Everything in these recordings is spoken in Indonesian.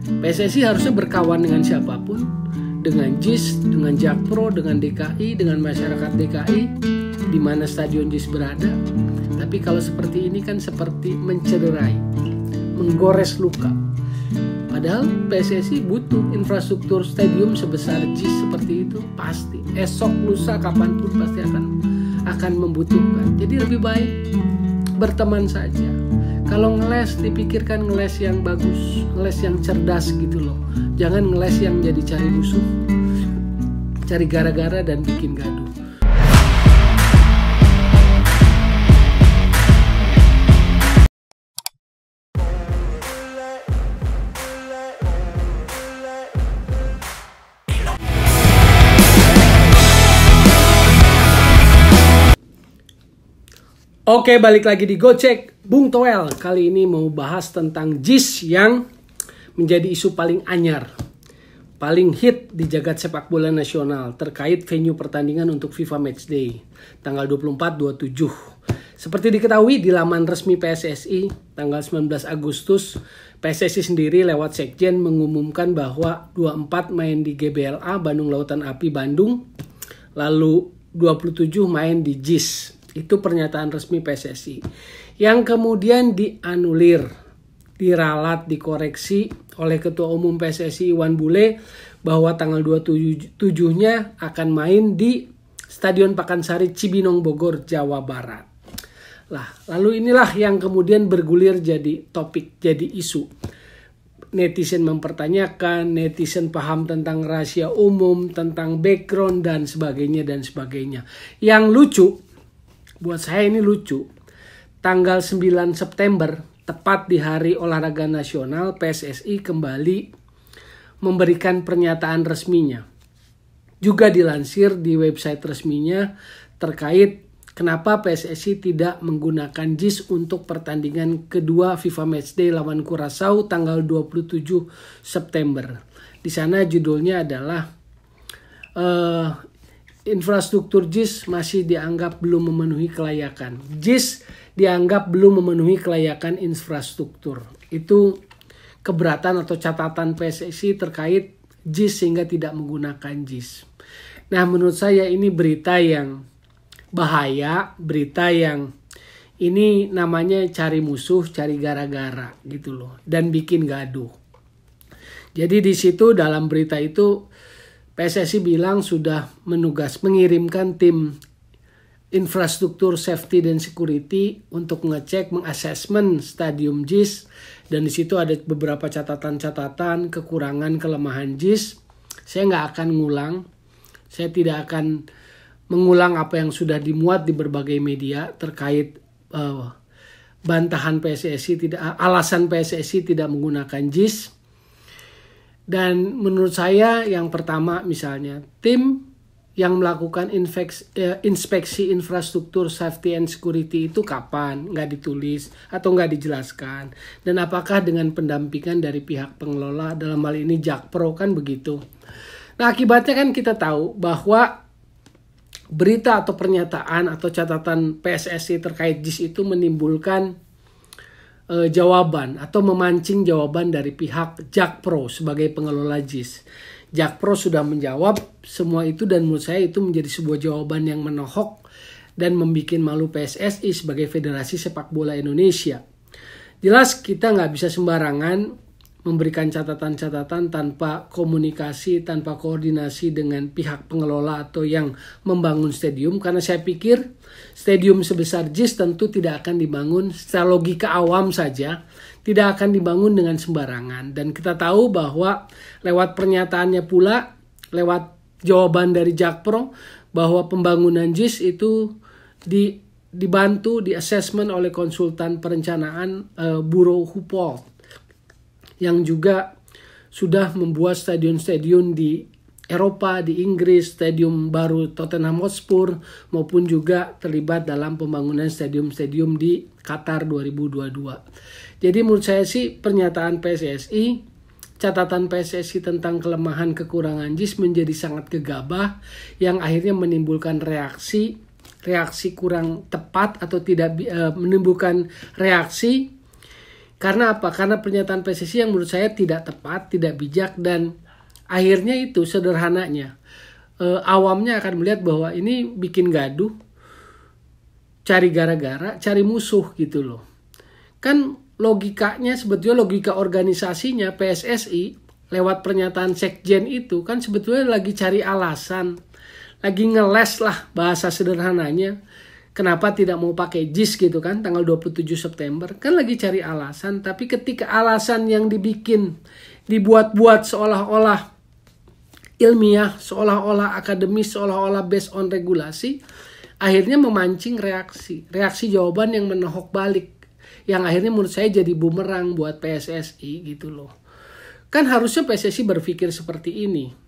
PSSI harusnya berkawan dengan siapapun, dengan JIS, dengan Jakpro, dengan DKI, dengan masyarakat DKI, di mana stadion JIS berada. Tapi kalau seperti ini kan seperti mencederai, menggores luka. Padahal PSSI butuh infrastruktur stadium sebesar JIS seperti itu, pasti. Esok, lusa, kapanpun pasti akan membutuhkan. Jadi lebih baik berteman saja. Kalau ngeles, dipikirkan ngeles yang bagus, ngeles yang cerdas gitu loh. Jangan ngeles yang jadi cari musuh, cari gara-gara dan bikin gaduh. Oke, balik lagi di Gocek Bung Toel. Kali ini mau bahas tentang JIS yang menjadi isu paling anyar, paling hit di jagat sepak bola nasional terkait venue pertandingan untuk FIFA Matchday tanggal 24-27. Seperti diketahui di laman resmi PSSI tanggal 19 Agustus, PSSI sendiri lewat Sekjen mengumumkan bahwa 24 main di GBLA Bandung Lautan Api Bandung, lalu 27 main di JIS. Itu pernyataan resmi PSSI yang kemudian dianulir, diralat, dikoreksi oleh Ketua Umum PSSI Iwan Bule bahwa tanggal 27-nya akan main di Stadion Pakansari Cibinong Bogor, Jawa Barat. Lalu inilah yang kemudian bergulir jadi topik, jadi isu. Netizen mempertanyakan, netizen paham tentang rahasia umum, tentang background dan sebagainya dan sebagainya. Yang lucu, buat saya ini lucu, tanggal 9 September, tepat di Hari Olahraga Nasional, PSSI kembali memberikan pernyataan resminya. Juga dilansir di website resminya terkait kenapa PSSI tidak menggunakan JIS untuk pertandingan kedua FIFA Matchday lawan Curaçao tanggal 27 September. Di sana judulnya adalah infrastruktur JIS masih dianggap belum memenuhi kelayakan. JIS dianggap belum memenuhi kelayakan infrastruktur. Itu keberatan atau catatan PSSI terkait JIS sehingga tidak menggunakan JIS. Nah, menurut saya ini berita yang bahaya, berita yang ini namanya cari musuh, cari gara-gara gitu loh, dan bikin gaduh. Jadi di situ dalam berita itu PSSI bilang sudah mengirimkan tim infrastruktur safety dan security untuk ngecek, mengassessment stadium JIS, dan di situ ada beberapa catatan-catatan kekurangan kelemahan JIS. Saya nggak akan ngulang, saya tidak akan mengulang apa yang sudah dimuat di berbagai media terkait bantahan PSSI alasan PSSI tidak menggunakan JIS. Dan menurut saya yang pertama misalnya tim yang melakukan inspeksi infrastruktur safety and security itu kapan? Nggak ditulis atau nggak dijelaskan. Dan apakah dengan pendampingan dari pihak pengelola, dalam hal ini Jakpro, kan begitu. Nah, akibatnya kan kita tahu bahwa berita atau pernyataan atau catatan PSSI terkait JIS itu menimbulkan jawaban atau memancing jawaban dari pihak Jakpro sebagai pengelola JIS. Jakpro sudah menjawab semua itu dan menurut saya itu menjadi sebuah jawaban yang menohok dan membuat malu PSSI sebagai Federasi Sepak Bola Indonesia. Jelas kita nggak bisa sembarangan memberikan catatan-catatan tanpa komunikasi, tanpa koordinasi dengan pihak pengelola atau yang membangun stadium. Karena saya pikir stadium sebesar JIS tentu tidak akan dibangun secara logika awam saja, tidak akan dibangun dengan sembarangan. Dan kita tahu bahwa lewat pernyataannya pula, lewat jawaban dari Jakpro, bahwa pembangunan JIS itu dibantu, di assessment oleh konsultan perencanaan Bureau Huppol, yang juga sudah membuat stadion-stadion di Eropa, di Inggris, stadium baru Tottenham Hotspur, maupun juga terlibat dalam pembangunan stadium-stadium di Qatar 2022. Jadi menurut saya sih pernyataan PSSI, catatan PSSI tentang kelemahan kekurangan JIS menjadi sangat gegabah, yang akhirnya menimbulkan reaksi kurang tepat atau tidak menimbulkan reaksi Karena apa? Karena pernyataan PSSI yang menurut saya tidak tepat, tidak bijak, dan akhirnya itu sederhananya awamnya akan melihat bahwa ini bikin gaduh, cari gara-gara, cari musuh gitu loh. Kan logikanya sebetulnya logika organisasinya PSSI lewat pernyataan sekjen itu kan sebetulnya lagi cari alasan, lagi ngeles lah bahasa sederhananya. Kenapa tidak mau pakai JIS gitu kan tanggal 27 September. Kan lagi cari alasan. Tapi ketika alasan yang dibuat-buat seolah-olah ilmiah, seolah-olah akademis, seolah-olah based on regulasi, akhirnya memancing reaksi. Reaksi jawaban yang menohok balik. Yang akhirnya menurut saya jadi bumerang buat PSSI gitu loh. Kan harusnya PSSI berpikir seperti ini.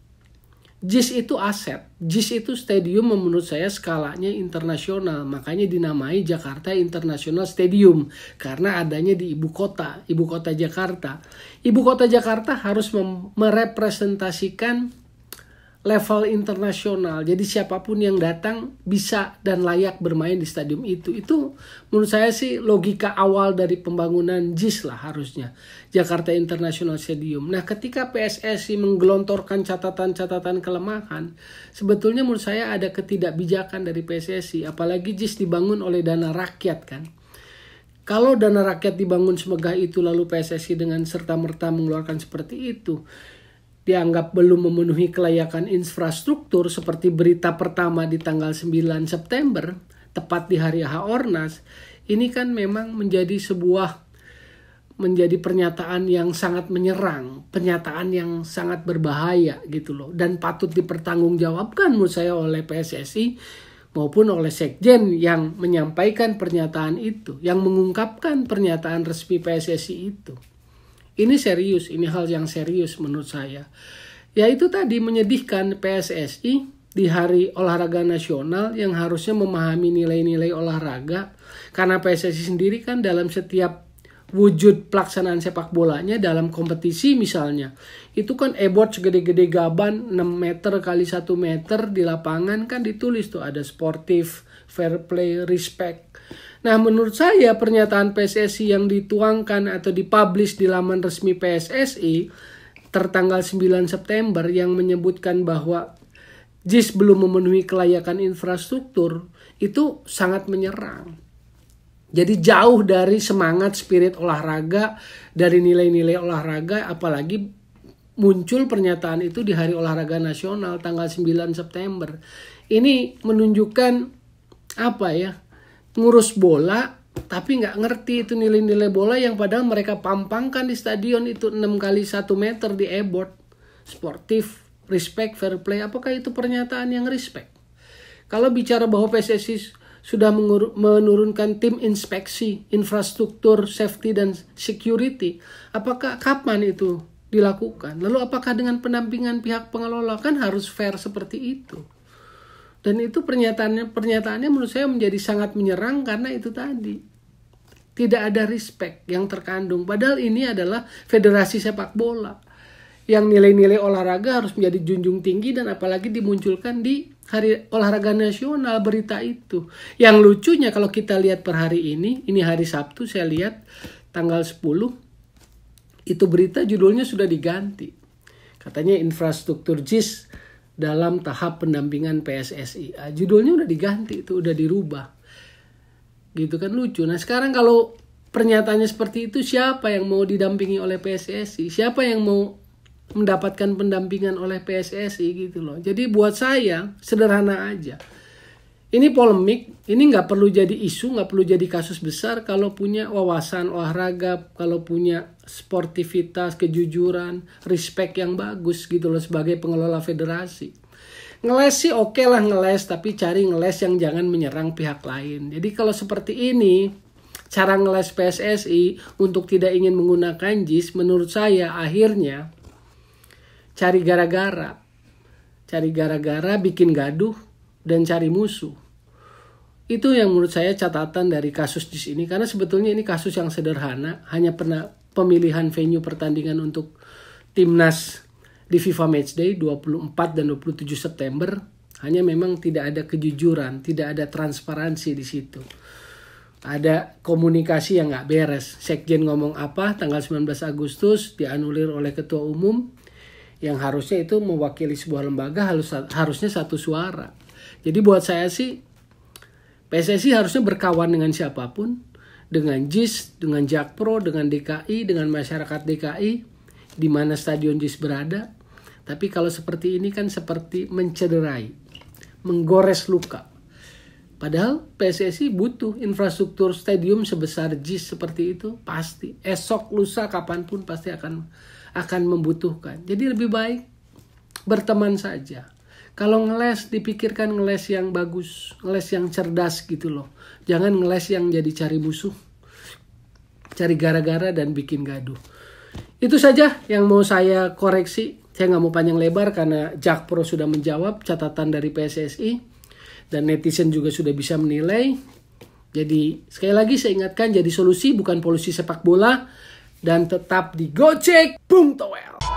JIS itu aset, JIS itu stadium menurut saya skalanya internasional, makanya dinamai Jakarta International Stadium karena adanya di ibu kota Jakarta. Ibu kota Jakarta harus merepresentasikan level internasional, jadi siapapun yang datang bisa dan layak bermain di stadium itu. Itu menurut saya sih logika awal dari pembangunan JIS lah harusnya, Jakarta International Stadium. Nah ketika PSSI menggelontorkan catatan-catatan kelemahan, sebetulnya menurut saya ada ketidakbijakan dari PSSI, apalagi JIS dibangun oleh dana rakyat kan. Kalau dana rakyat dibangun semegah itu lalu PSSI dengan serta-merta mengeluarkan seperti itu, dianggap belum memenuhi kelayakan infrastruktur seperti berita pertama di tanggal 9 September, tepat di hari H-Ornas, ini kan memang menjadi pernyataan yang sangat menyerang, pernyataan yang sangat berbahaya gitu loh, dan patut dipertanggungjawabkan menurut saya oleh PSSI maupun oleh Sekjen yang menyampaikan pernyataan itu, yang mengungkapkan pernyataan resmi PSSI itu. Ini serius, ini hal yang serius menurut saya. Ya itu tadi menyedihkan PSSI di Hari Olahraga Nasional yang harusnya memahami nilai-nilai olahraga. Karena PSSI sendiri kan dalam setiap wujud pelaksanaan sepak bolanya dalam kompetisi misalnya. Itu kan e-board segede-gede gaban 6 meter kali 1 meter di lapangan kan ditulis tuh ada sportif, fair play, respect. Nah menurut saya pernyataan PSSI yang dituangkan atau dipublish di laman resmi PSSI tertanggal 9 September yang menyebutkan bahwa JIS belum memenuhi kelayakan infrastruktur itu sangat menyerang. Jadi jauh dari semangat spirit olahraga, dari nilai-nilai olahraga, apalagi muncul pernyataan itu di Hari Olahraga Nasional tanggal 9 September. Ini menunjukkan apa ya? Ngurus bola tapi nggak ngerti itu nilai-nilai bola yang padahal mereka pampangkan di stadion itu 6 kali 1 meter di e-board. Sportif, respect, fair play. Apakah itu pernyataan yang respect? Kalau bicara bahwa PSSI sudah menurunkan tim inspeksi infrastruktur safety dan security, apakah kapan itu dilakukan? Lalu apakah dengan pendampingan pihak pengelola? Kan harus fair seperti itu. Dan itu pernyataannya menurut saya menjadi sangat menyerang karena itu tadi. Tidak ada respect yang terkandung. Padahal ini adalah federasi sepak bola. Yang nilai-nilai olahraga harus menjadi junjung tinggi dan apalagi dimunculkan di Hari Olahraga Nasional berita itu. Yang lucunya kalau kita lihat per hari ini hari Sabtu saya lihat tanggal 10, itu berita judulnya sudah diganti. Katanya infrastruktur JIS dalam tahap pendampingan PSSI. Judulnya udah diganti, itu udah dirubah. Gitu kan lucu. Nah sekarang kalau pernyataannya seperti itu, siapa yang mau didampingi oleh PSSI? Siapa yang mau mendapatkan pendampingan oleh PSSI gitu loh. Jadi buat saya sederhana aja. Ini polemik, ini nggak perlu jadi isu, nggak perlu jadi kasus besar kalau punya wawasan olahraga, kalau punya sportivitas, kejujuran, respect yang bagus gitu loh sebagai pengelola federasi. Ngeles sih oke lah ngeles, tapi cari ngeles yang jangan menyerang pihak lain. Jadi kalau seperti ini, cara ngeles PSSI untuk tidak ingin menggunakan JIS, menurut saya akhirnya cari gara-gara, bikin gaduh, dan cari musuh. Itu yang menurut saya catatan dari kasus JIS ini. Karena sebetulnya ini kasus yang sederhana. Hanya pemilihan venue pertandingan untuk timnas di FIFA Matchday 24 dan 27 September. Hanya memang tidak ada kejujuran, tidak ada transparansi di situ. ada komunikasi yang nggak beres. Sekjen ngomong apa tanggal 19 Agustus dianulir oleh ketua umum yang harusnya itu mewakili sebuah lembaga harusnya satu suara. Jadi buat saya sih PSSI harusnya berkawan dengan siapapun, dengan JIS, dengan Jakpro, dengan DKI, dengan masyarakat DKI di mana stadion JIS berada. Tapi kalau seperti ini kan seperti mencederai, menggores luka. Padahal PSSI butuh infrastruktur stadium sebesar JIS seperti itu pasti. Esok lusa kapanpun pasti akan membutuhkan. Jadi lebih baik berteman saja. Kalau ngeles dipikirkan ngeles yang bagus, ngeles yang cerdas gitu loh. Jangan ngeles yang jadi cari musuh, cari gara-gara dan bikin gaduh. Itu saja yang mau saya koreksi. Saya nggak mau panjang lebar karena Jakpro sudah menjawab catatan dari PSSI. Dan netizen juga sudah bisa menilai. Jadi sekali lagi saya ingatkan, jadi solusi bukan polusi sepak bola. Dan tetap di Gojek Bung Toel.